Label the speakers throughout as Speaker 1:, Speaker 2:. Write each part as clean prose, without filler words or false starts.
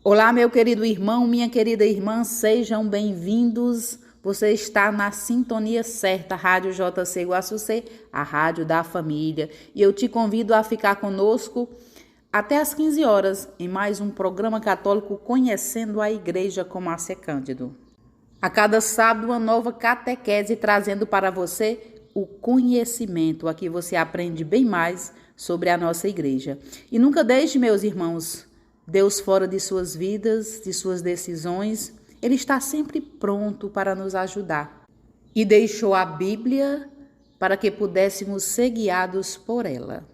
Speaker 1: Olá, meu querido irmão, minha querida irmã, sejam bem-vindos. Você está na sintonia certa, Rádio JC Iguaçucê, a rádio da família. E eu te convido a ficar conosco até às 15 horas, em mais um programa católico Conhecendo a Igreja com Márcia Cândido. A cada sábado, uma nova catequese trazendo para você o conhecimento. Aqui você aprende bem mais sobre a nossa igreja. E nunca deixe, meus irmãos, Deus fora de suas vidas, de suas decisões. Ele está sempre pronto para nos ajudar. E deixou a Bíblia para que pudéssemos ser guiados por ela.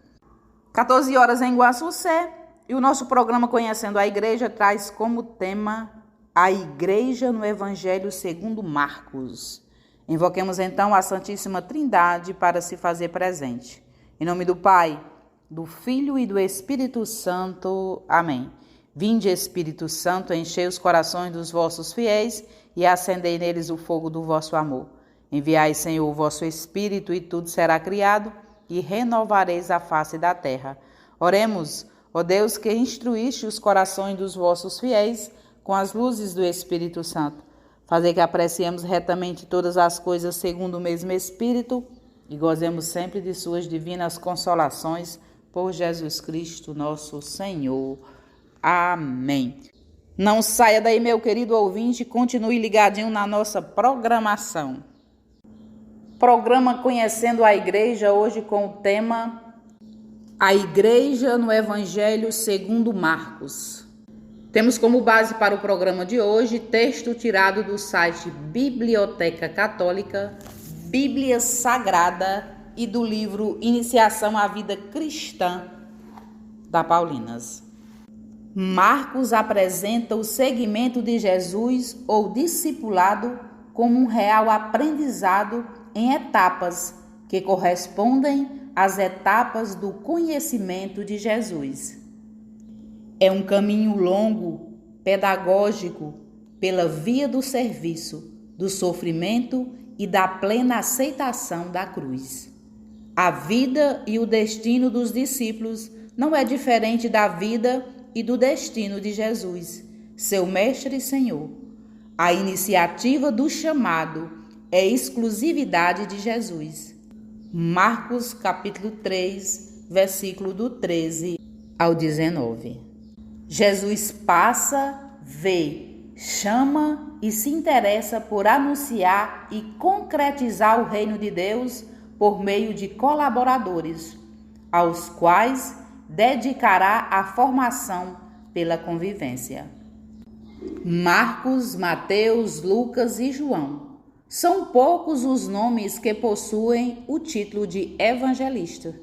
Speaker 1: 14 horas em Iguaçucê, e o nosso programa Conhecendo a Igreja traz como tema a Igreja no Evangelho segundo Marcos. Invoquemos então a Santíssima Trindade para se fazer presente. Em nome do Pai, do Filho e do Espírito Santo. Amém. Vinde, Espírito Santo, enchei os corações dos vossos fiéis e acendei neles o fogo do vosso amor. Enviai, Senhor, o vosso Espírito, e tudo será criado, e renovareis a face da terra. Oremos, ó Deus, que instruíste os corações dos vossos fiéis com as luzes do Espírito Santo. Fazer que apreciemos retamente todas as coisas segundo o mesmo Espírito e gozemos sempre de suas divinas consolações por Jesus Cristo, nosso Senhor. Amém. Não saia daí, meu querido ouvinte, continue ligadinho na nossa programação. Programa Conhecendo a Igreja, hoje com o tema A Igreja no Evangelho segundo Marcos. Temos como base para o programa de hoje texto tirado do site Biblioteca Católica, Bíblia Sagrada e do livro Iniciação à Vida Cristã, da Paulinas. Marcos apresenta o seguimento de Jesus ou discipulado como um real aprendizado em etapas que correspondem às etapas do conhecimento de Jesus. É um caminho longo, pedagógico, pela via do serviço, do sofrimento e da plena aceitação da cruz. A vida e o destino dos discípulos não é diferente da vida e do destino de Jesus, seu mestre e Senhor. A iniciativa do chamado é exclusividade de Jesus. Marcos capítulo 3, versículo do 13 ao 19. Jesus passa, vê, chama e se interessa por anunciar e concretizar o reino de Deus por meio de colaboradores, aos quais dedicará a formação pela convivência. Marcos, Mateus, Lucas e João são poucos os nomes que possuem o título de evangelista.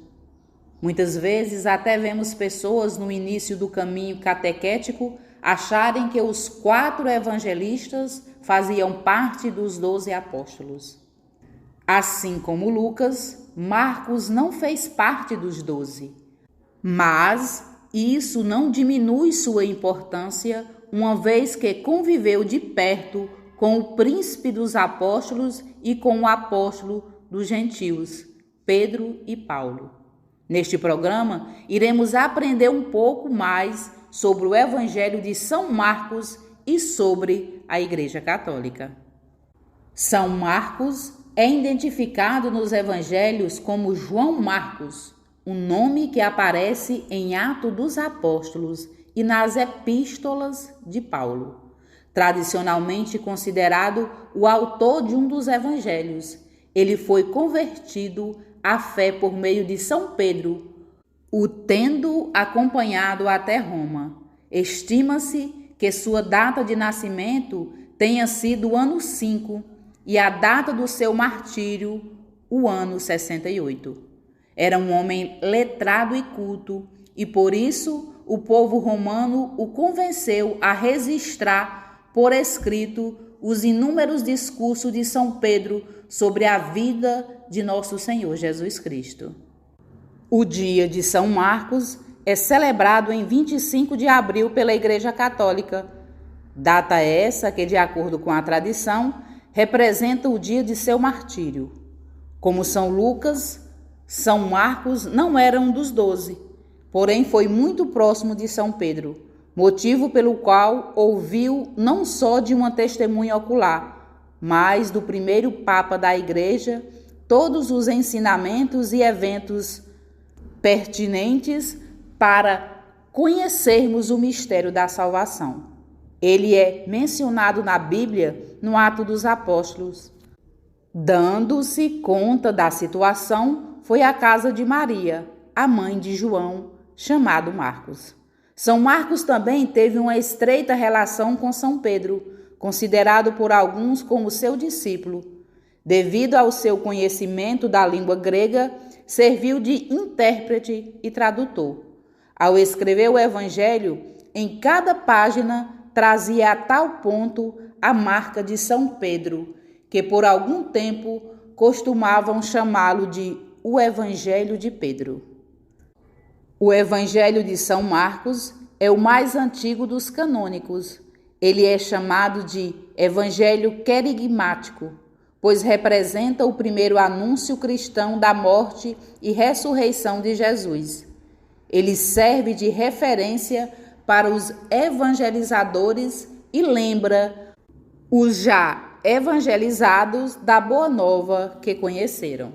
Speaker 1: Muitas vezes até vemos pessoas no início do caminho catequético acharem que os 4 evangelistas faziam parte dos 12 apóstolos. Assim como Lucas, Marcos não fez parte dos 12. Mas isso não diminui sua importância, uma vez que conviveu de perto com o príncipe dos apóstolos e com o apóstolo dos gentios, Pedro e Paulo. Neste programa, iremos aprender um pouco mais sobre o Evangelho de São Marcos e sobre a Igreja Católica. São Marcos é identificado nos Evangelhos como João Marcos, um nome que aparece em Atos dos Apóstolos e nas epístolas de Paulo. Tradicionalmente considerado o autor de um dos evangelhos, ele foi convertido à fé por meio de São Pedro, o tendo acompanhado até Roma. Estima-se que sua data de nascimento tenha sido o ano 5 e a data do seu martírio, o ano 68. Era um homem letrado e culto, e por isso o povo romano o convenceu a registrar por escrito os inúmeros discursos de São Pedro sobre a vida de nosso Senhor Jesus Cristo. O dia de São Marcos é celebrado em 25 de abril pela Igreja Católica. Data essa que, de acordo com a tradição, representa o dia de seu martírio. Como São Lucas, São Marcos não era um dos 12, porém foi muito próximo de São Pedro, motivo pelo qual ouviu não só de uma testemunha ocular, mas do primeiro Papa da Igreja, todos os ensinamentos e eventos pertinentes para conhecermos o mistério da salvação. Ele é mencionado na Bíblia no Atos dos Apóstolos. Dando-se conta da situação, foi à casa de Maria, a mãe de João, chamado Marcos. São Marcos também teve uma estreita relação com São Pedro, considerado por alguns como seu discípulo. Devido ao seu conhecimento da língua grega, serviu de intérprete e tradutor. Ao escrever o Evangelho, em cada página trazia a tal ponto a marca de São Pedro, que por algum tempo costumavam chamá-lo de o Evangelho de Pedro. O Evangelho de São Marcos é o mais antigo dos canônicos. Ele é chamado de Evangelho querigmático, pois representa o primeiro anúncio cristão da morte e ressurreição de Jesus. Ele serve de referência para os evangelizadores e lembra os já evangelizados da Boa Nova que conheceram.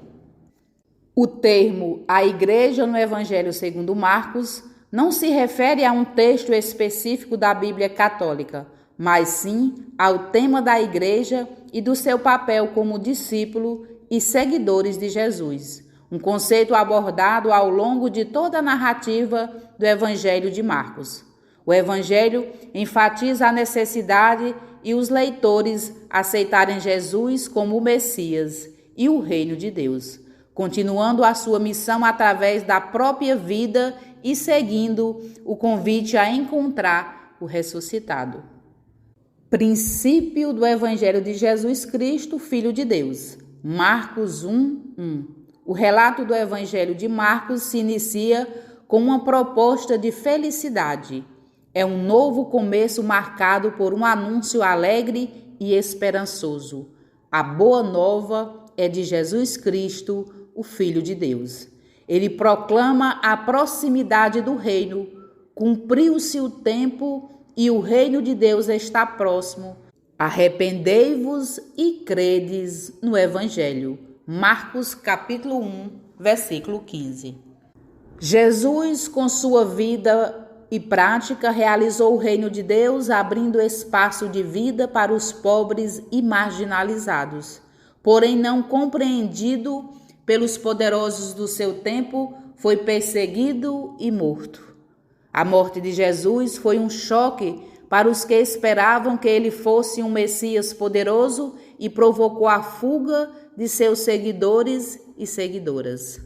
Speaker 1: O termo "a Igreja no Evangelho segundo Marcos" não se refere a um texto específico da Bíblia Católica, mas sim ao tema da Igreja e do seu papel como discípulo e seguidores de Jesus, um conceito abordado ao longo de toda a narrativa do Evangelho de Marcos. O Evangelho enfatiza a necessidade e os leitores aceitarem Jesus como o Messias e o Reino de Deus, continuando a sua missão através da própria vida e seguindo o convite a encontrar o ressuscitado. Princípio do Evangelho de Jesus Cristo, Filho de Deus. Marcos 1:1. O relato do Evangelho de Marcos se inicia com uma proposta de felicidade. É um novo começo marcado por um anúncio alegre e esperançoso. A boa nova é de Jesus Cristo, o Filho de Deus. Ele proclama a proximidade do reino. Cumpriu-se o tempo e o reino de Deus está próximo. Arrependei-vos e credes no Evangelho. Marcos capítulo 1, versículo 15. Jesus, com sua vida e prática, realizou o reino de Deus, abrindo espaço de vida para os pobres e marginalizados. Porém, não compreendido pelos poderosos do seu tempo, foi perseguido e morto. A morte de Jesus foi um choque para os que esperavam que ele fosse um Messias poderoso e provocou a fuga de seus seguidores e seguidoras.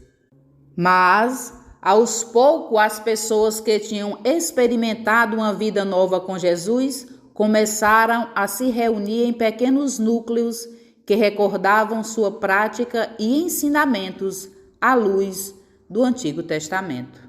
Speaker 1: Mas, aos poucos, as pessoas que tinham experimentado uma vida nova com Jesus começaram a se reunir em pequenos núcleos que recordavam sua prática e ensinamentos à luz do Antigo Testamento.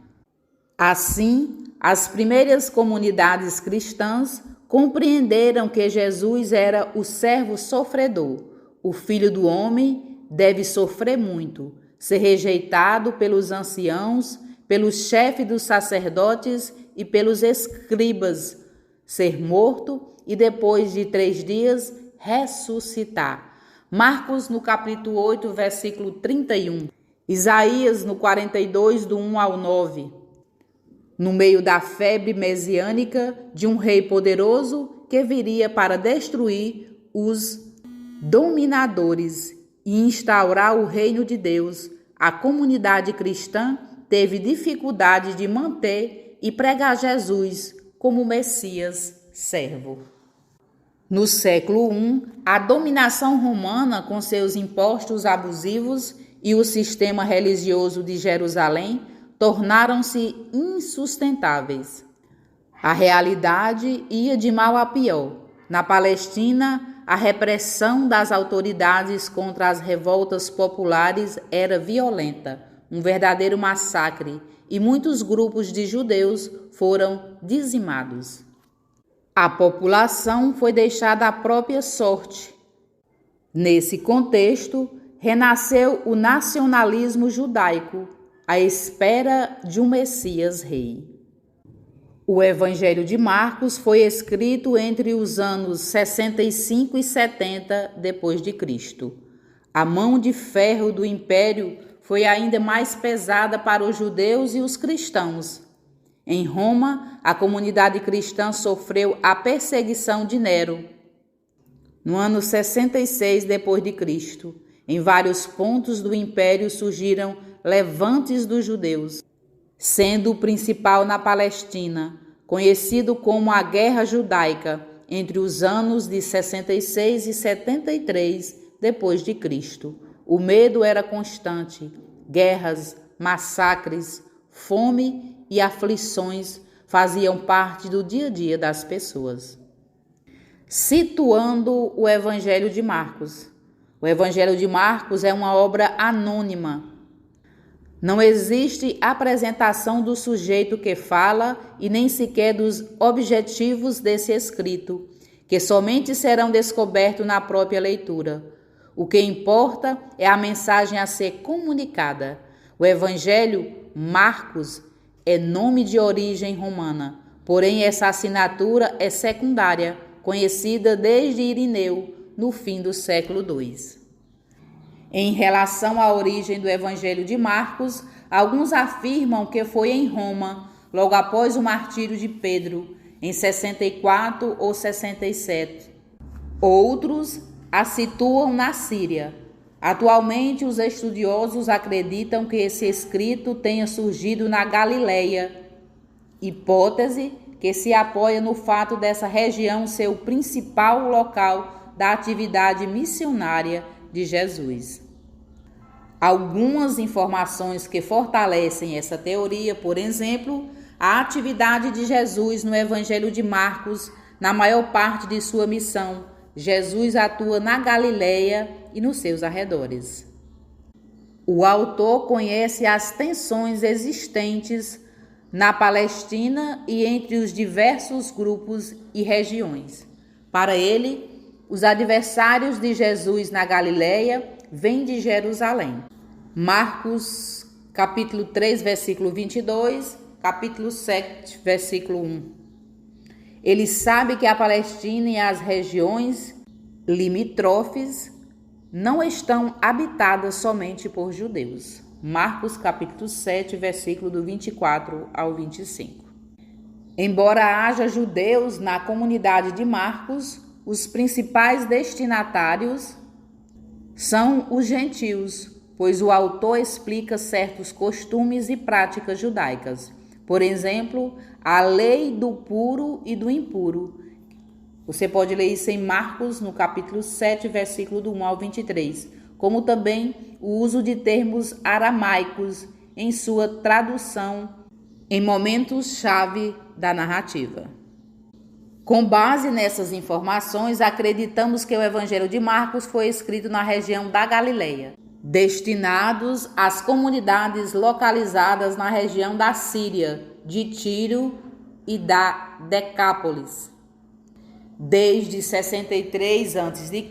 Speaker 1: Assim, as primeiras comunidades cristãs compreenderam que Jesus era o servo sofredor. O Filho do Homem deve sofrer muito, ser rejeitado pelos anciãos, pelos chefes dos sacerdotes e pelos escribas, ser morto e depois de 3 dias ressuscitar. Marcos no capítulo 8, versículo 31. Isaías no 42, do 1 ao 9. No meio da febre messiânica de um rei poderoso que viria para destruir os dominadores e instaurar o reino de Deus, a comunidade cristã teve dificuldade de manter e pregar Jesus como Messias servo. No século I, a dominação romana, com seus impostos abusivos e o sistema religioso de Jerusalém, tornaram-se insustentáveis. A realidade ia de mal a pior. Na Palestina, a repressão das autoridades contra as revoltas populares era violenta, um verdadeiro massacre, e muitos grupos de judeus foram dizimados. A população foi deixada à própria sorte. Nesse contexto, renasceu o nacionalismo judaico, à espera de um Messias rei. O Evangelho de Marcos foi escrito entre os anos 65 e 70 depois de Cristo. A mão de ferro do império foi ainda mais pesada para os judeus e os cristãos. Em Roma, a comunidade cristã sofreu a perseguição de Nero. No ano 66 depois de Cristo, em vários pontos do império surgiram levantes dos judeus, sendo o principal na Palestina, conhecido como a Guerra Judaica, entre os anos de 66 e 73 depois de Cristo. O medo era constante. Guerras, massacres, fome e aflições faziam parte do dia a dia das pessoas. Situando o Evangelho de Marcos. O Evangelho de Marcos é uma obra anônima. Não existe apresentação do sujeito que fala e nem sequer dos objetivos desse escrito, que somente serão descobertos na própria leitura. O que importa é a mensagem a ser comunicada. O Evangelho, Marcos, é nome de origem romana, porém essa assinatura é secundária, conhecida desde Irineu, no fim do século II. Em relação à origem do Evangelho de Marcos, alguns afirmam que foi em Roma, logo após o martírio de Pedro, em 64 ou 67. Outros a situam na Síria. Atualmente, os estudiosos acreditam que esse escrito tenha surgido na Galileia, hipótese que se apoia no fato dessa região ser o principal local da atividade missionária de Jesus. Algumas informações que fortalecem essa teoria, por exemplo, a atividade de Jesus no Evangelho de Marcos, na maior parte de sua missão, Jesus atua na Galileia e nos seus arredores. O autor conhece as tensões existentes na Palestina e entre os diversos grupos e regiões. Para ele, os adversários de Jesus na Galileia vêm de Jerusalém. Marcos, capítulo 3, versículo 22, capítulo 7, versículo 1. Ele sabe que a Palestina e as regiões limítrofes não estão habitadas somente por judeus. Marcos, capítulo 7, versículo do 24 ao 25. Embora haja judeus na comunidade de Marcos, os principais destinatários são os gentios, pois o autor explica certos costumes e práticas judaicas. Por exemplo, a lei do puro e do impuro. Você pode ler isso em Marcos, no capítulo 7, versículo do 1 ao 23, como também o uso de termos aramaicos em sua tradução em momentos-chave da narrativa. Com base nessas informações, acreditamos que o Evangelho de Marcos foi escrito na região da Galileia, destinados às comunidades localizadas na região da Síria, de Tiro e da Decápolis. Desde 63 a.C.,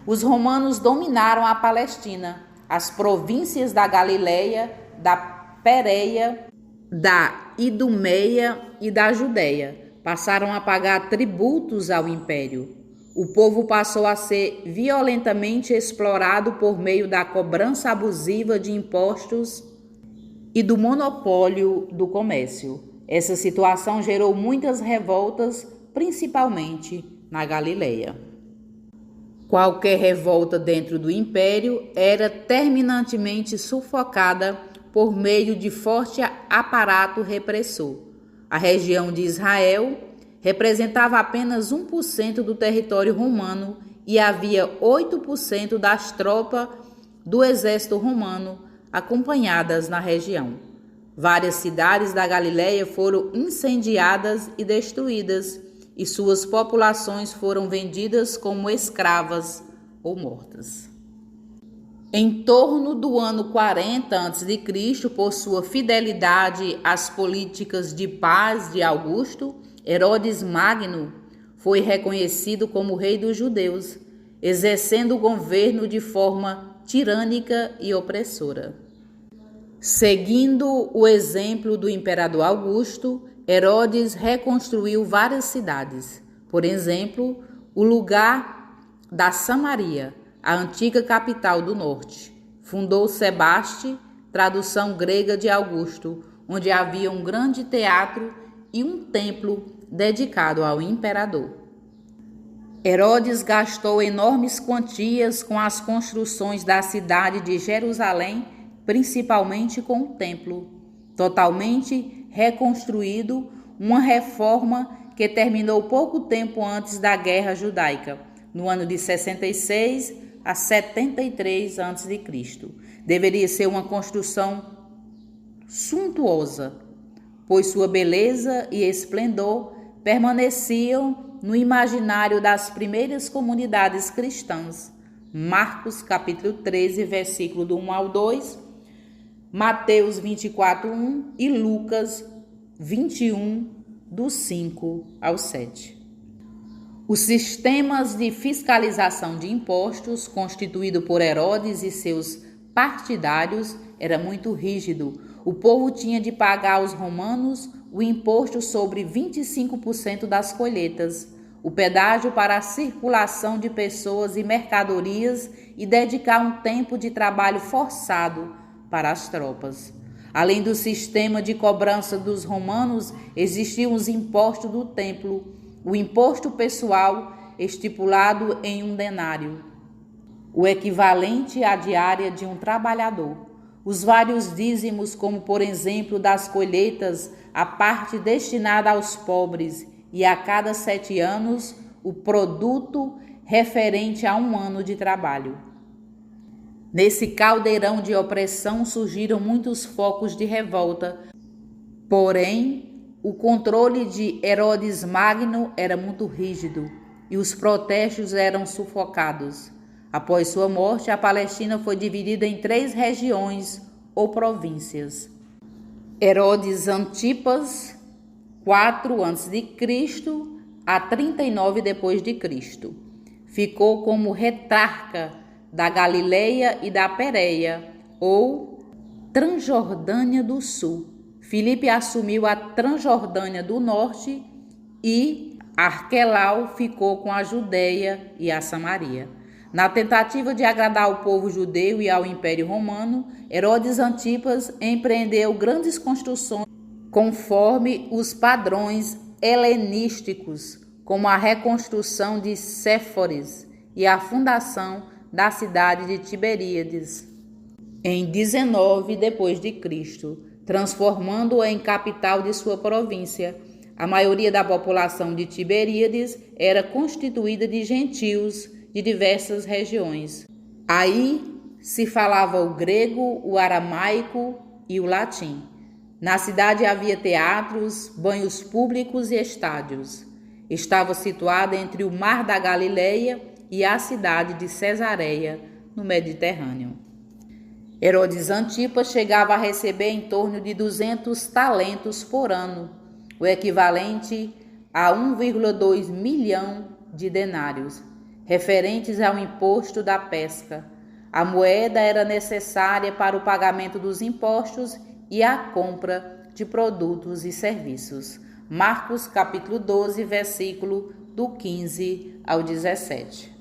Speaker 1: os romanos dominaram a Palestina, as províncias da Galileia, da Pérea, da Idumeia e da Judéia. Passaram a pagar tributos ao império. O povo passou a ser violentamente explorado por meio da cobrança abusiva de impostos e do monopólio do comércio. Essa situação gerou muitas revoltas, principalmente na Galileia. Qualquer revolta dentro do império era terminantemente sufocada por meio de forte aparato repressor. A região de Israel representava apenas 1% do território romano e havia 8% das tropas do exército romano acompanhadas na região. Várias cidades da Galileia foram incendiadas e destruídas, e suas populações foram vendidas como escravas ou mortas. Em torno do ano 40 a.C., por sua fidelidade às políticas de paz de Augusto, Herodes Magno foi reconhecido como rei dos judeus, exercendo o governo de forma tirânica e opressora. Seguindo o exemplo do imperador Augusto, Herodes reconstruiu várias cidades. Por exemplo, o lugar da Samaria, a antiga capital do norte. Fundou Sebaste, tradução grega de Augusto, onde havia um grande teatro e um templo dedicado ao imperador. Herodes gastou enormes quantias com as construções da cidade de Jerusalém, principalmente com o templo, totalmente reconstruído, uma reforma que terminou pouco tempo antes da Guerra Judaica, no ano de 66 a 73 a.C. Deveria ser uma construção suntuosa, pois sua beleza e esplendor permaneciam no imaginário das primeiras comunidades cristãs. Marcos capítulo 13, versículo do 1 ao 2, Mateus 24, 1 e Lucas 21, do 5 ao 7. Os sistemas de fiscalização de impostos, constituído por Herodes e seus partidários, era muito rígido. O povo tinha de pagar aos romanos o imposto sobre 25% das colheitas, o pedágio para a circulação de pessoas e mercadorias e dedicar um tempo de trabalho forçado para as tropas. Além do sistema de cobrança dos romanos, existiam os impostos do templo, o imposto pessoal estipulado em um denário, o equivalente à diária de um trabalhador. Os vários dízimos, como por exemplo das colheitas, a parte destinada aos pobres, e a cada 7 anos o produto referente a um ano de trabalho. Nesse caldeirão de opressão surgiram muitos focos de revolta, porém o controle de Herodes Magno era muito rígido e os protestos eram sufocados. Após sua morte, a Palestina foi dividida em 3 regiões ou províncias. Herodes Antipas, 4 a.C. a 39 d.C. Ficou como retarca da Galileia e da Pérea, ou Transjordânia do Sul. Filipe assumiu a Transjordânia do Norte e Arquelau ficou com a Judeia e a Samaria. Na tentativa de agradar ao povo judeu e ao Império Romano, Herodes Antipas empreendeu grandes construções conforme os padrões helenísticos, como a reconstrução de Séforis e a fundação da cidade de Tiberíades em 19 d.C., transformando-a em capital de sua província. A maioria da população de Tiberíades era constituída de gentios de diversas regiões. Aí se falava o grego, o aramaico e o latim. Na cidade havia teatros, banhos públicos e estádios. Estava situada entre o Mar da Galileia e a cidade de Cesareia, no Mediterrâneo. Herodes Antipas chegava a receber em torno de 200 talentos por ano, o equivalente a 1,2 milhão de denários, referentes ao imposto da pesca. A moeda era necessária para o pagamento dos impostos e a compra de produtos e serviços. Marcos capítulo 12, versículo do 15 ao 17.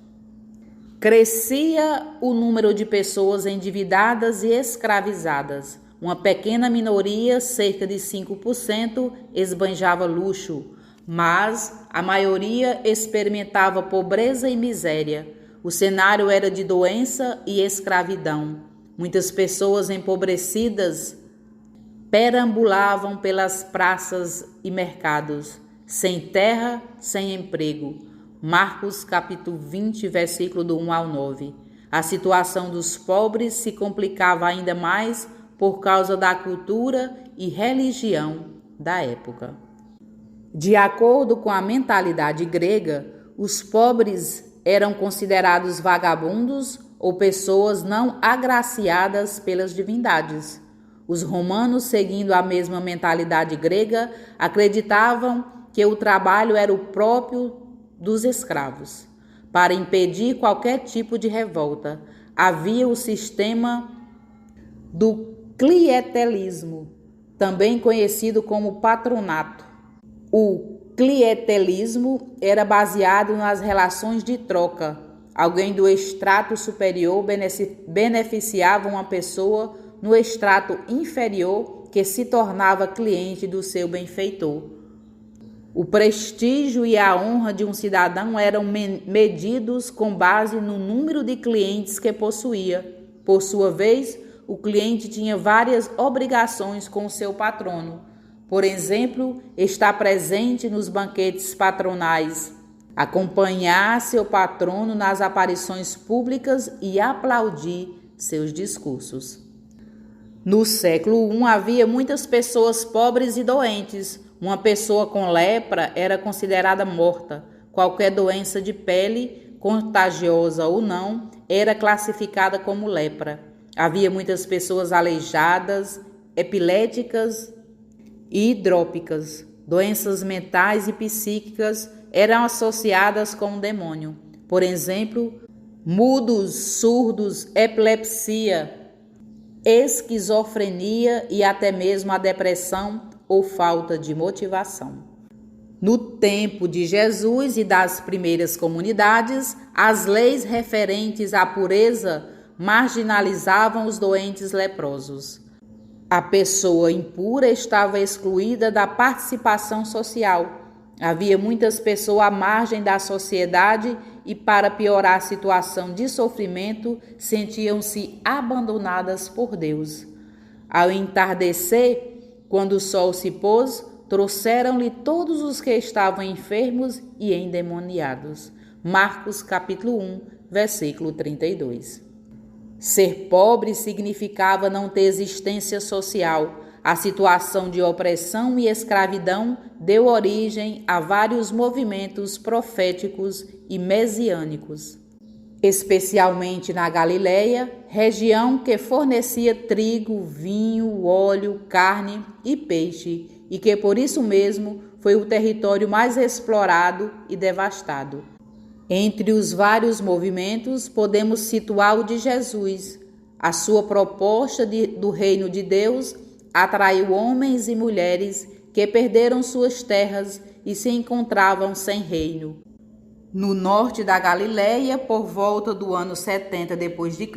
Speaker 1: Crescia o número de pessoas endividadas e escravizadas. Uma pequena minoria, cerca de 5%, esbanjava luxo, mas a maioria experimentava pobreza e miséria. O cenário era de doença e escravidão. Muitas pessoas empobrecidas perambulavam pelas praças e mercados, sem terra, sem emprego. Marcos capítulo 20, versículo do 1 ao 9. A situação dos pobres se complicava ainda mais por causa da cultura e religião da época. De acordo com a mentalidade grega, os pobres eram considerados vagabundos ou pessoas não agraciadas pelas divindades. Os romanos, seguindo a mesma mentalidade grega, acreditavam que o trabalho era o próprio dos escravos. Para impedir qualquer tipo de revolta, havia o sistema do clientelismo, também conhecido como patronato. O clientelismo era baseado nas relações de troca. Alguém do extrato superior beneficiava uma pessoa no extrato inferior que se tornava cliente do seu benfeitor. O prestígio e a honra de um cidadão eram medidos com base no número de clientes que possuía. Por sua vez, o cliente tinha várias obrigações com o seu patrono. Por exemplo, estar presente nos banquetes patronais, acompanhar seu patrono nas aparições públicas e aplaudir seus discursos. No século I havia muitas pessoas pobres e doentes. Uma pessoa com lepra era considerada morta. Qualquer doença de pele, contagiosa ou não, era classificada como lepra. Havia muitas pessoas aleijadas, epiléticas e hidrópicas. Doenças mentais e psíquicas eram associadas com o demônio. Por exemplo, mudos, surdos, epilepsia, esquizofrenia e até mesmo a depressão ou falta de motivação. No tempo de Jesus e das primeiras comunidades, as leis referentes à pureza marginalizavam os doentes leprosos. A pessoa impura estava excluída da participação social. Havia muitas pessoas à margem da sociedade e, para piorar a situação de sofrimento, sentiam-se abandonadas por Deus. Ao entardecer, quando o sol se pôs, trouxeram-lhe todos os que estavam enfermos e endemoniados. Marcos capítulo 1, versículo 32. Ser pobre significava não ter existência social. A situação de opressão e escravidão deu origem a vários movimentos proféticos e messiânicos, especialmente na Galileia, região que fornecia trigo, vinho, óleo, carne e peixe, e que por isso mesmo foi o território mais explorado e devastado. Entre os vários movimentos, podemos situar o de Jesus. A sua proposta do reino de Deus atraiu homens e mulheres que perderam suas terras e se encontravam sem reino. No norte da Galileia, por volta do ano 70 d.C.,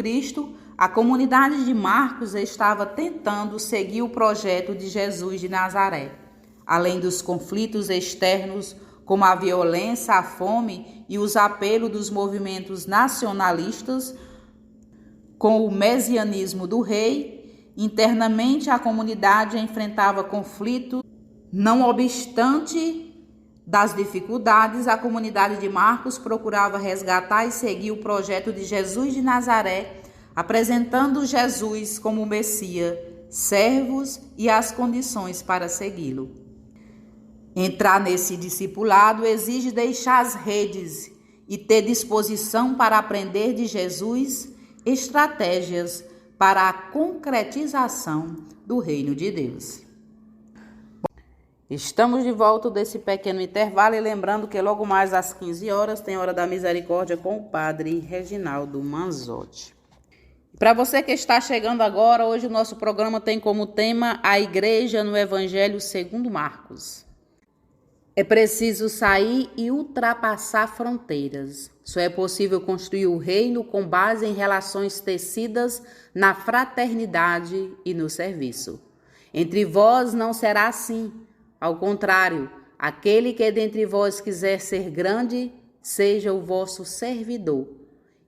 Speaker 1: a comunidade de Marcos estava tentando seguir o projeto de Jesus de Nazaré. Além dos conflitos externos, como a violência, a fome e os apelos dos movimentos nacionalistas, com o messianismo do rei, internamente a comunidade enfrentava conflitos. Não obstante das dificuldades, a comunidade de Marcos procurava resgatar e seguir o projeto de Jesus de Nazaré, apresentando Jesus como Messias, servos e as condições para segui-lo. Entrar nesse discipulado exige deixar as redes e ter disposição para aprender de Jesus estratégias para a concretização do reino de Deus. Estamos de volta desse pequeno intervalo e lembrando que logo mais às 15 horas tem Hora da Misericórdia com o Padre Reginaldo Manzotti. Para você que está chegando agora, hoje o nosso programa tem como tema a Igreja no Evangelho segundo Marcos. É preciso sair e ultrapassar fronteiras. Só é possível construir o reino com base em relações tecidas na fraternidade e no serviço. Entre vós não será assim. Ao contrário, aquele que dentre vós quiser ser grande, seja o vosso servidor.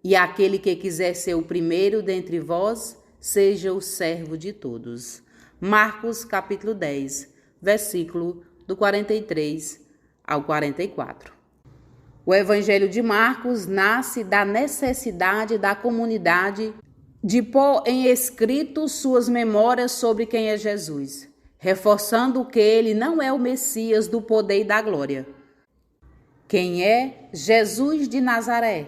Speaker 1: E aquele que quiser ser o primeiro dentre vós, seja o servo de todos. Marcos capítulo 10, versículo do 43 ao 44. O Evangelho de Marcos nasce da necessidade da comunidade de pôr em escrito suas memórias sobre quem é Jesus, reforçando que ele não é o Messias do poder e da glória. Quem é Jesus de Nazaré?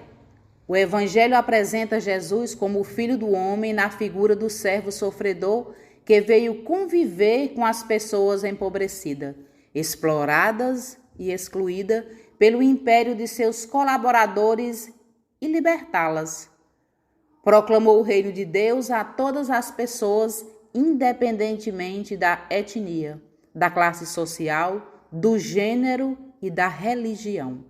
Speaker 1: O Evangelho apresenta Jesus como o Filho do Homem na figura do servo sofredor que veio conviver com as pessoas empobrecidas, exploradas e excluídas pelo império de seus colaboradores e libertá-las. Proclamou o reino de Deus a todas as pessoas, independentemente da etnia, da classe social do gênero e da religião.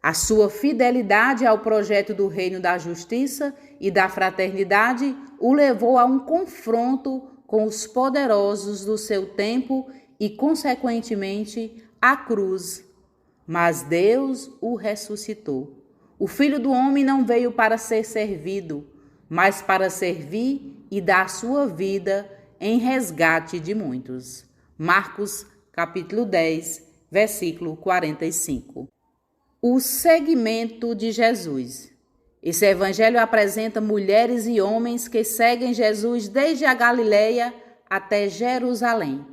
Speaker 1: A sua fidelidade ao projeto do reino da justiça e da fraternidade o levou a um confronto com os poderosos do seu tempo e, consequentemente, à cruz. Mas Deus o ressuscitou. O Filho do Homem não veio para ser servido, mas para servir e dar sua vida em resgate de muitos. Marcos, capítulo 10, versículo 45. O seguimento de Jesus. Esse evangelho apresenta mulheres e homens que seguem Jesus desde a Galileia até Jerusalém,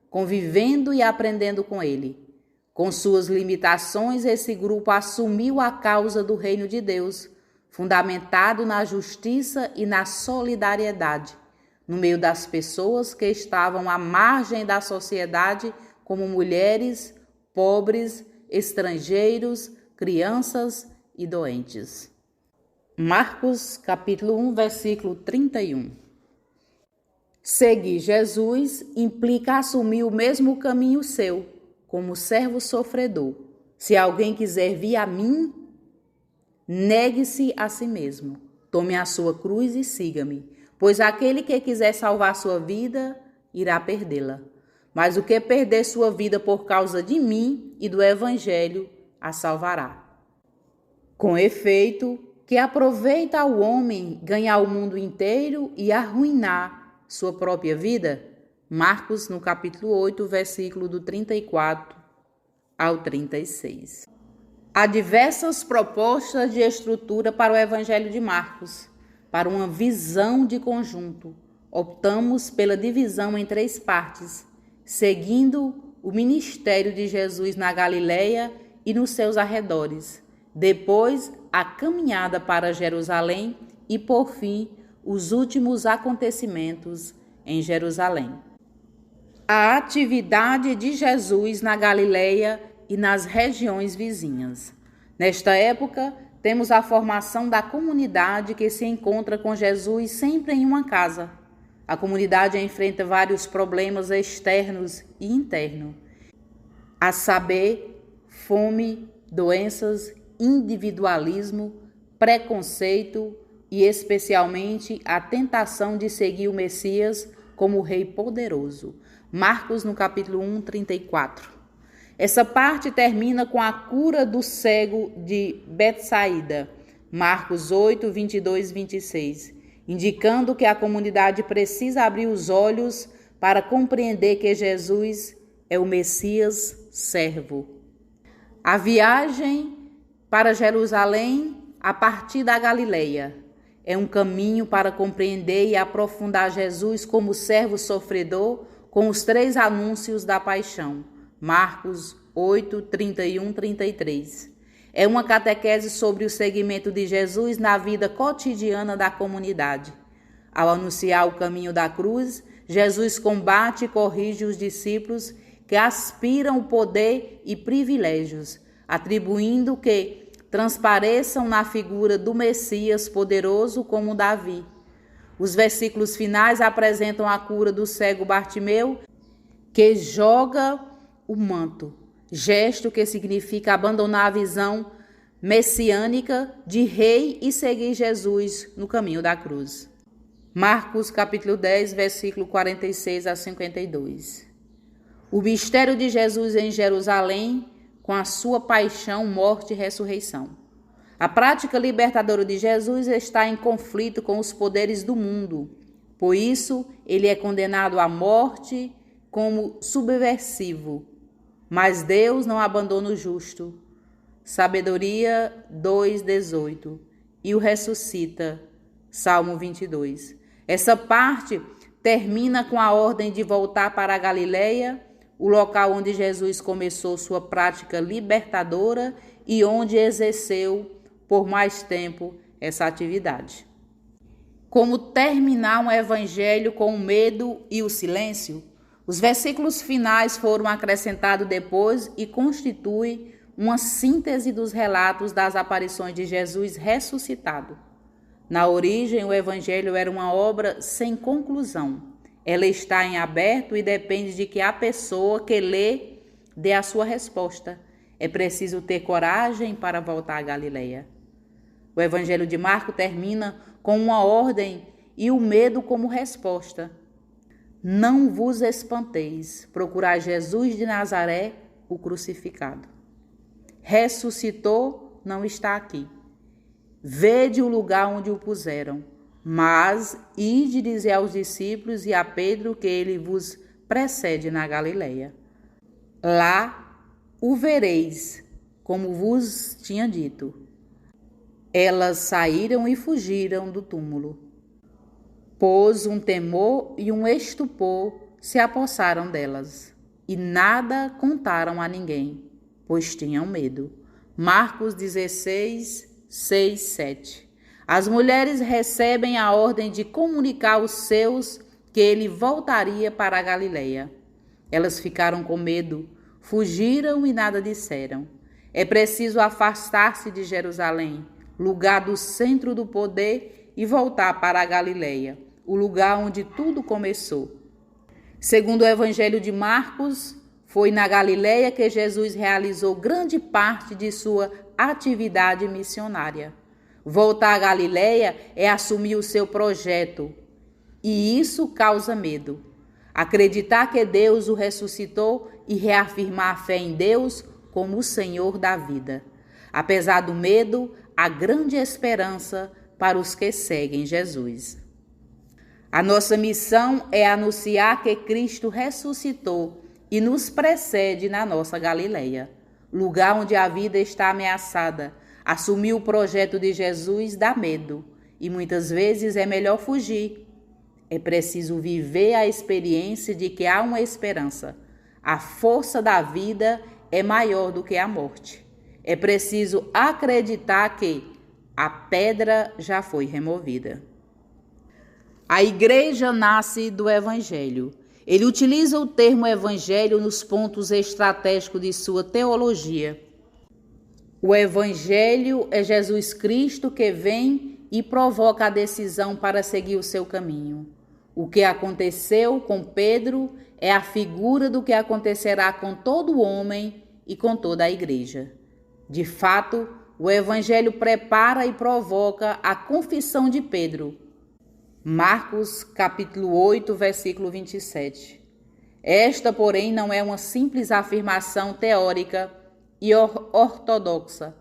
Speaker 1: convivendo e aprendendo com ele. Com suas limitações, esse grupo assumiu a causa do reino de Deus, fundamentado na justiça e na solidariedade, no meio das pessoas que estavam à margem da sociedade, como mulheres, pobres, estrangeiros, crianças e doentes. Marcos, capítulo 1, versículo 31. Seguir Jesus implica assumir o mesmo caminho seu, como servo sofredor. Se alguém quiser vir a mim, negue-se a si mesmo, tome a sua cruz e siga-me, pois aquele que quiser salvar sua vida, irá perdê-la. Mas o que perder sua vida por causa de mim e do evangelho, a salvará. Com efeito, que aproveita ao homem ganhar o mundo inteiro e arruinar sua própria vida? Marcos, no capítulo 8, versículo do 34 ao 36. Há diversas propostas de estrutura para o Evangelho de Marcos. Para uma visão de conjunto, optamos pela divisão em 3 partes, seguindo o ministério de Jesus na Galileia e nos seus arredores. Depois, a caminhada para Jerusalém e, por fim, os últimos acontecimentos em Jerusalém. A atividade de Jesus na Galileia e nas regiões vizinhas. Nesta época, temos a formação da comunidade que se encontra com Jesus sempre em uma casa. A comunidade enfrenta vários problemas externos e internos, a saber, fome, doenças, individualismo, preconceito e especialmente a tentação de seguir o Messias como o Rei poderoso. Marcos, no capítulo 1, 34. Essa parte termina com a cura do cego de Betsaída, Marcos 8, 22 e 26, indicando que a comunidade precisa abrir os olhos para compreender que Jesus é o Messias servo. A viagem para Jerusalém a partir da Galileia é um caminho para compreender e aprofundar Jesus como servo sofredor com os 3 anúncios da paixão. Marcos 8, 31, 33. É uma catequese sobre o seguimento de Jesus na vida cotidiana da comunidade. Ao anunciar o caminho da cruz, Jesus combate e corrige os discípulos que aspiram o poder e privilégios, atribuindo que transpareçam na figura do Messias poderoso como Davi. Os versículos finais apresentam a cura do cego Bartimeu, que joga o manto, gesto que significa abandonar a visão messiânica de rei e seguir Jesus no caminho da cruz. Marcos capítulo 10, versículo 46 a 52. O mistério de Jesus em Jerusalém, com a sua paixão, morte e ressurreição. A prática libertadora de Jesus está em conflito com os poderes do mundo. Por isso, ele é condenado à morte como subversivo. Mas Deus não abandona o justo. Sabedoria 2:18. E o ressuscita. Salmo 22. Essa parte termina com a ordem de voltar para a Galileia, o local onde Jesus começou sua prática libertadora e onde exerceu por mais tempo essa atividade. Como terminar um evangelho com o medo e o silêncio? Os versículos finais foram acrescentados depois e constituem uma síntese dos relatos das aparições de Jesus ressuscitado. Na origem, o evangelho era uma obra sem conclusão. Ela está em aberto e depende de que a pessoa que lê dê a sua resposta. É preciso ter coragem para voltar à Galileia. O Evangelho de Marcos termina com uma ordem e o medo como resposta. Não vos espanteis, procurai Jesus de Nazaré, o crucificado. Ressuscitou, não está aqui. Vede o lugar onde o puseram, mas ide dizer aos discípulos e a Pedro que ele vos precede na Galileia. Lá o vereis, como vos tinha dito. Elas saíram e fugiram do túmulo. Pois um temor e um estupor se apossaram delas, e nada contaram a ninguém, pois tinham medo. Marcos 16, 6, 7. As mulheres recebem a ordem de comunicar aos seus que ele voltaria para a Galileia. Elas ficaram com medo, fugiram e nada disseram. É preciso afastar-se de Jerusalém, lugar do centro do poder, e voltar para a Galileia, o lugar onde tudo começou. Segundo o Evangelho de Marcos, foi na Galileia que Jesus realizou grande parte de sua atividade missionária. Voltar à Galileia é assumir o seu projeto, e isso causa medo. Acreditar que Deus o ressuscitou e reafirmar a fé em Deus como o Senhor da vida. Apesar do medo, há grande esperança para os que seguem Jesus. A nossa missão é anunciar que Cristo ressuscitou e nos precede na nossa Galileia, lugar onde a vida está ameaçada. Assumir o projeto de Jesus dá medo e muitas vezes é melhor fugir. É preciso viver a experiência de que há uma esperança. A força da vida é maior do que a morte. É preciso acreditar que a pedra já foi removida. A igreja nasce do Evangelho. Ele utiliza o termo Evangelho nos pontos estratégicos de sua teologia. O Evangelho é Jesus Cristo que vem e provoca a decisão para seguir o seu caminho. O que aconteceu com Pedro é a figura do que acontecerá com todo homem e com toda a igreja. De fato, o Evangelho prepara e provoca a confissão de Pedro. Marcos, capítulo 8, versículo 27. Esta, porém, não é uma simples afirmação teórica e ortodoxa.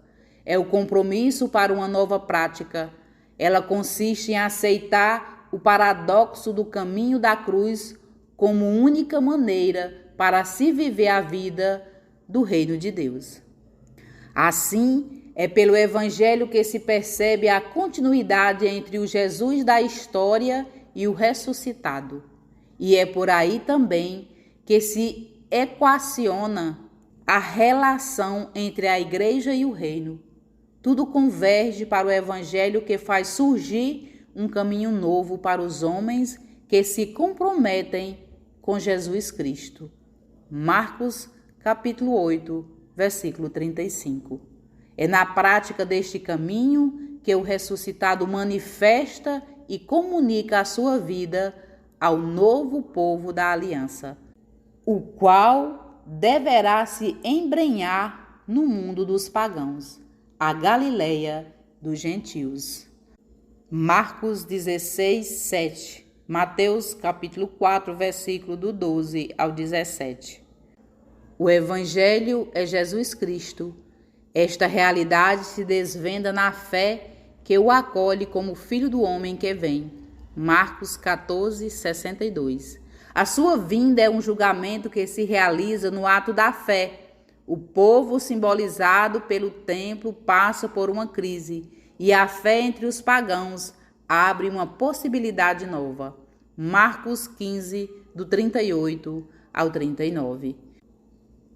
Speaker 1: É o compromisso para uma nova prática. Ela consiste em aceitar o paradoxo do caminho da cruz como única maneira para se viver a vida do reino de Deus. Assim, é pelo Evangelho que se percebe a continuidade entre o Jesus da história e o ressuscitado. E é por aí também que se equaciona a relação entre a igreja e o reino. Tudo converge para o Evangelho que faz surgir um caminho novo para os homens que se comprometem com Jesus Cristo. Marcos, capítulo 8, versículo 35. É na prática deste caminho que o ressuscitado manifesta e comunica a sua vida ao novo povo da aliança, o qual deverá se embrenhar no mundo dos pagãos, a Galileia dos gentios. Marcos 16, 7. Mateus capítulo 4, versículo do 12 ao 17. O Evangelho é Jesus Cristo. Esta realidade se desvenda na fé que o acolhe como Filho do Homem que vem. Marcos 14, 62. A sua vinda é um julgamento que se realiza no ato da fé. O povo, simbolizado pelo templo, passa por uma crise, e a fé entre os pagãos abre uma possibilidade nova. Marcos 15, do 38 ao 39.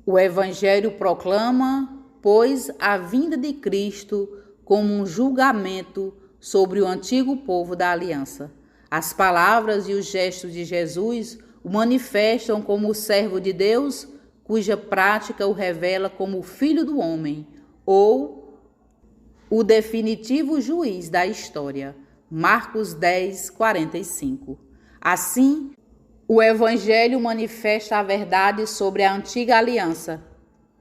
Speaker 1: O Evangelho proclama, pois, a vinda de Cristo como um julgamento sobre o antigo povo da aliança. As palavras e os gestos de Jesus o manifestam como o servo de Deus, cuja prática o revela como o Filho do Homem, ou o definitivo juiz da história. Marcos 10, 45. Assim, o Evangelho manifesta a verdade sobre a antiga aliança,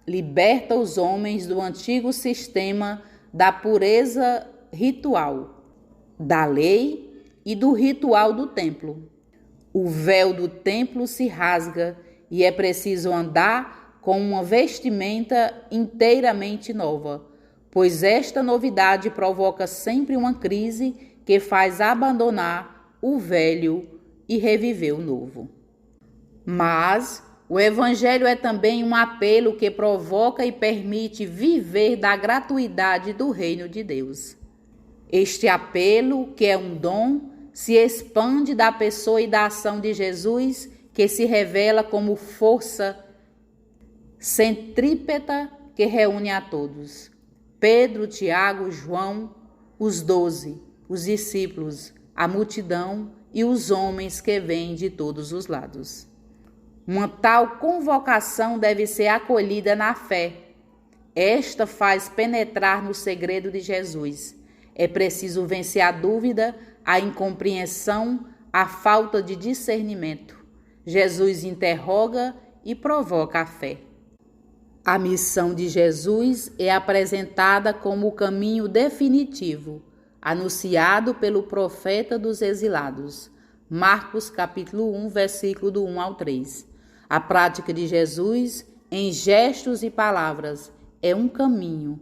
Speaker 1: liberta os homens do antigo sistema da pureza ritual, da lei e do ritual do templo. O véu do templo se rasga e é preciso andar com uma vestimenta inteiramente nova, pois esta novidade provoca sempre uma crise que faz abandonar o velho e reviver o novo. Mas o Evangelho é também um apelo que provoca e permite viver da gratuidade do reino de Deus. Este apelo, que é um dom, se expande da pessoa e da ação de Jesus, que se revela como força centrípeta que reúne a todos. Pedro, Tiago, João, os 12, os discípulos, a multidão e os homens que vêm de todos os lados. Uma tal convocação deve ser acolhida na fé. Esta faz penetrar no segredo de Jesus. É preciso vencer a dúvida, a incompreensão, a falta de discernimento. Jesus interroga e provoca a fé. A missão de Jesus é apresentada como o caminho definitivo, anunciado pelo profeta dos exilados. Marcos capítulo 1, versículo do 1 ao 3. A prática de Jesus, em gestos e palavras, é um caminho.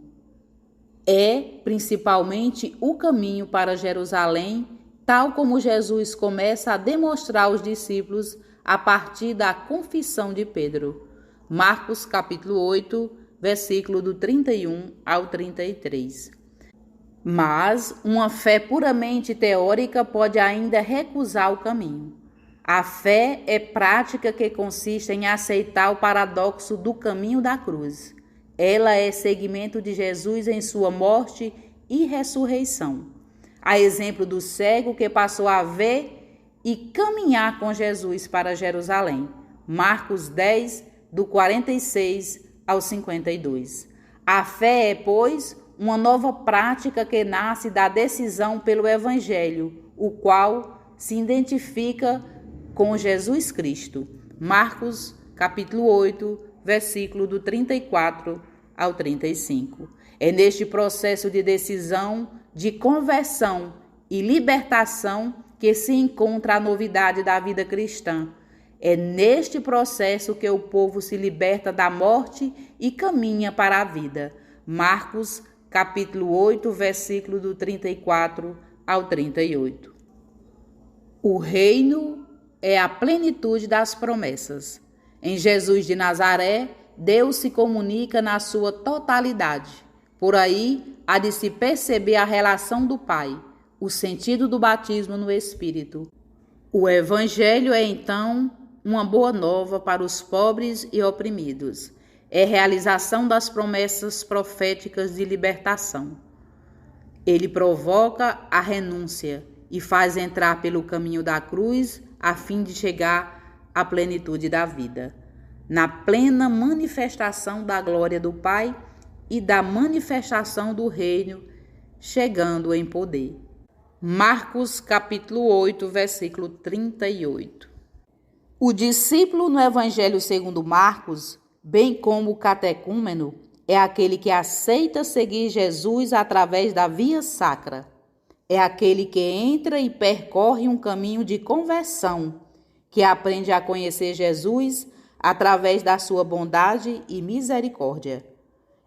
Speaker 1: É principalmente o caminho para Jerusalém, tal como Jesus começa a demonstrar aos discípulos a partir da confissão de Pedro. Marcos capítulo 8, versículo do 31 ao 33. Mas uma fé puramente teórica pode ainda recusar o caminho. A fé é prática que consiste em aceitar o paradoxo do caminho da cruz. Ela é seguimento de Jesus em sua morte e ressurreição. A exemplo do cego que passou a ver e caminhar com Jesus para Jerusalém. Marcos 10, do 46 ao 52. A fé é, pois, uma nova prática que nasce da decisão pelo Evangelho, o qual se identifica com Jesus Cristo. Marcos, capítulo 8, versículo do 34 ao 35. É neste processo de decisão, de conversão e libertação que se encontra a novidade da vida cristã. É neste processo que o povo se liberta da morte e caminha para a vida. Marcos, capítulo 8, versículo do 34 ao 38. O reino é a plenitude das promessas. Em Jesus de Nazaré, Deus se comunica na sua totalidade. Por aí, há de se perceber a relação do Pai, o sentido do batismo no Espírito. O Evangelho é, então, uma boa nova para os pobres e oprimidos. É realização das promessas proféticas de libertação. Ele provoca a renúncia e faz entrar pelo caminho da cruz a fim de chegar à plenitude da vida, na plena manifestação da glória do Pai e da manifestação do reino, chegando em poder. Marcos capítulo 8, versículo 38. O discípulo no Evangelho segundo Marcos, bem como o catecúmeno, é aquele que aceita seguir Jesus através da via sacra. É aquele que entra e percorre um caminho de conversão, que aprende a conhecer Jesus através da sua bondade e misericórdia.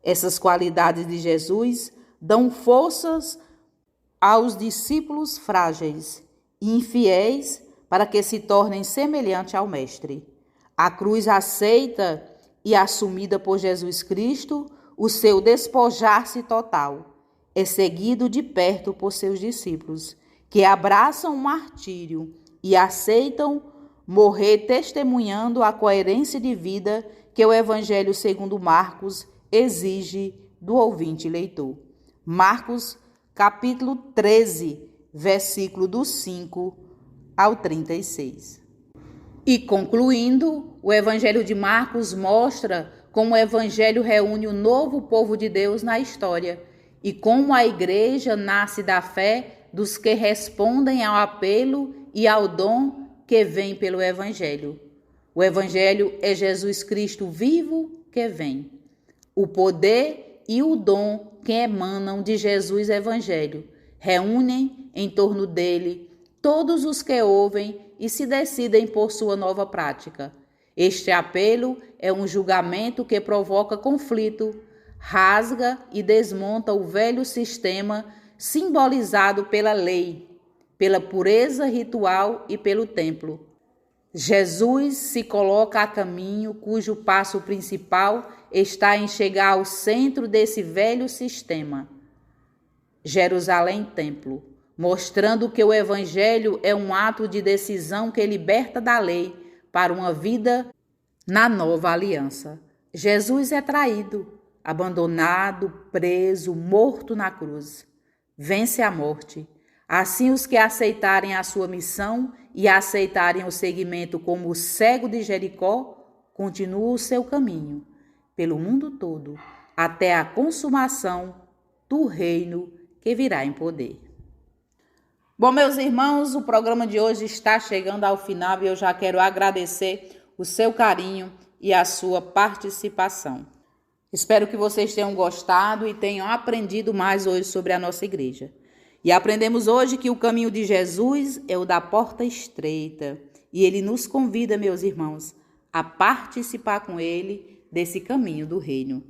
Speaker 1: Essas qualidades de Jesus dão forças aos discípulos frágeis e infiéis para que se tornem semelhantes ao Mestre. A cruz aceita e assumida por Jesus Cristo, o seu despojar-se total é seguido de perto por seus discípulos, que abraçam o martírio e aceitam morrer testemunhando a coerência de vida que o Evangelho segundo Marcos exige do ouvinte leitor. Marcos, capítulo 13, versículo do 5 ao 36. E concluindo, o Evangelho de Marcos mostra como o Evangelho reúne o novo povo de Deus na história e como a igreja nasce da fé dos que respondem ao apelo e ao dom que vem pelo Evangelho. O Evangelho é Jesus Cristo vivo que vem. O poder e o dom que emanam de Jesus Evangelho reúnem em torno dele todos os que ouvem e se decidem por sua nova prática. Este apelo é um julgamento que provoca conflito, rasga e desmonta o velho sistema simbolizado pela lei, pela pureza ritual e pelo templo. Jesus se coloca a caminho, cujo passo principal está em chegar ao centro desse velho sistema, Jerusalém Templo, mostrando que o Evangelho é um ato de decisão que liberta da lei para uma vida na nova aliança. Jesus é traído, abandonado, preso, morto na cruz. Vence a morte. Assim, os que aceitarem a sua missão e aceitarem o seguimento como o cego de Jericó, continuam o seu caminho pelo mundo todo, até a consumação do reino que virá em poder. Bom, meus irmãos, o programa de hoje está chegando ao final e eu já quero agradecer o seu carinho e a sua participação. Espero que vocês tenham gostado e tenham aprendido mais hoje sobre a nossa igreja. E aprendemos hoje que o caminho de Jesus é o da porta estreita. E ele nos convida, meus irmãos, a participar com ele desse caminho do reino.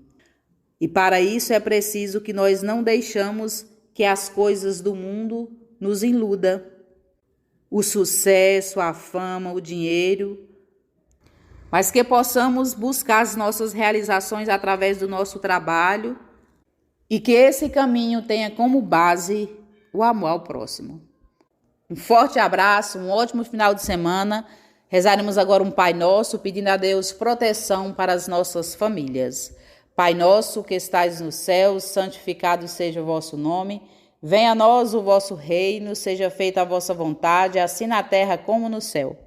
Speaker 1: E para isso é preciso que nós não deixamos que as coisas do mundo nos iludam. O sucesso, a fama, o dinheiro, mas que possamos buscar as nossas realizações através do nosso trabalho e que esse caminho tenha como base o amor ao próximo. Um forte abraço, um ótimo final de semana. Rezaremos agora um Pai Nosso, pedindo a Deus proteção para as nossas famílias. Pai nosso que estais no céu, santificado seja o vosso nome. Venha a nós o vosso reino, seja feita a vossa vontade, assim na terra como no céu.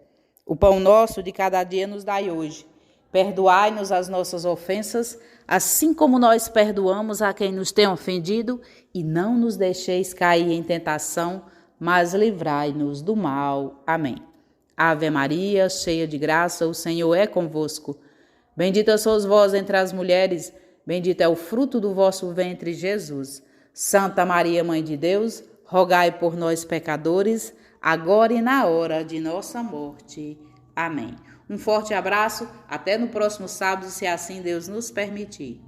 Speaker 1: O pão nosso de cada dia nos dai hoje. Perdoai-nos as nossas ofensas, assim como nós perdoamos a quem nos tem ofendido, e não nos deixeis cair em tentação, mas livrai-nos do mal. Amém. Ave Maria, cheia de graça, o Senhor é convosco. Bendita sois vós entre as mulheres, bendito é o fruto do vosso ventre, Jesus. Santa Maria, Mãe de Deus, rogai por nós, pecadores, agora e na hora de nossa morte. Amém. Um forte abraço, até no próximo sábado, se assim Deus nos permitir.